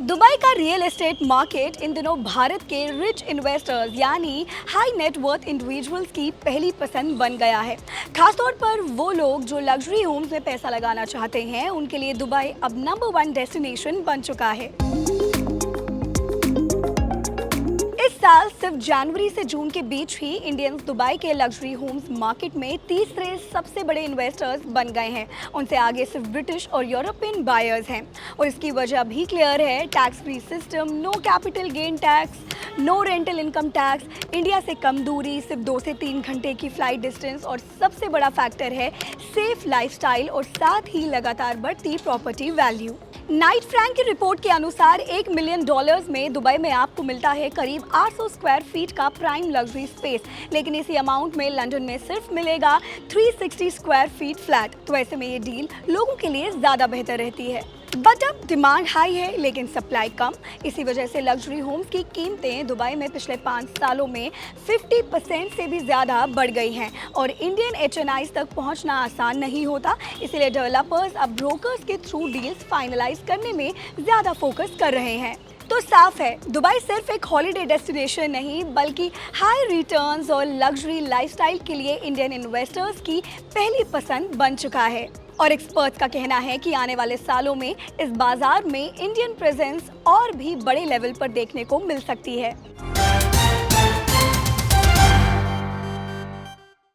Dubai का real estate market in दिनों भारत के रिच इन्वेस्टर्स यानी हाई नेट वर्थ इंडिविजुअल्स की पहली पसंद बन गया है। खासतौर पर वो लोग जो लग्जरी होम्स में पैसा लगाना चाहते हैं, उनके लिए दुबई अब नंबर 1 डेस्टिनेशन बन चुका है। इस साल सिर्फ जनवरी से जून के बीच ही इंडियंस दुबई के लग्जरी होम्स मार्केट में तीसरे सबसे बड़े इन्वेस्टर्स बन गए हैं। उनसे आगे सिर्फ ब्रिटिश और यूरोपियन बायर्स हैं और इसकी वजह भी क्लियर है। Tax free system, no capital gain tax, no rental income tax, India से कम दूरी, सिर्फ 2 से 3 घंटे की फ्लाइट डिस्टेंस और सबसे बड़ा फैक्टर है सेफ लाइफस्टाइल और साथ ही लगातार बढ़ती प्रॉपर्टी वैल्यू। नाइट फ्रैंक की रिपोर्ट के अनुसार $1 मिलियन में दुबई में आपको मिलता है करीब 800 स्क्वायर फीट का प्राइम लग्जरी स्पेस, लेकिन इसी अमाउंट में लंदन में सिर्फ मिलेगा 360 स्क्वायर फीट फ्लैट। तो ऐसे में ये डील लोगों के लिए ज़्यादा बेहतर रहती है। बट अब डिमांड हाई है लेकिन सप्लाई कम। इसी वजह से लग्जरी होम्स की कीमतें दुबई में पिछले 5 सालों में 50% से भी ज़्यादा बढ़ गई हैं और इंडियन HNIs तक पहुंचना आसान नहीं होता। इसलिए डेवलपर्स अब ब्रोकर्स के थ्रू डील्स फाइनलाइज करने में ज़्यादा फोकस कर रहे हैं। तो साफ है, दुबई सिर्फ एक हॉलिडे डेस्टिनेशन नहीं बल्कि हाई रिटर्न्स और लग्जरी लाइफस्टाइल के लिए इंडियन इन्वेस्टर्स की पहली पसंद बन चुका है। और एक्सपर्ट्स का कहना है कि आने वाले सालों में इस बाजार में इंडियन प्रेजेंस और भी बड़े लेवल पर देखने को मिल सकती है।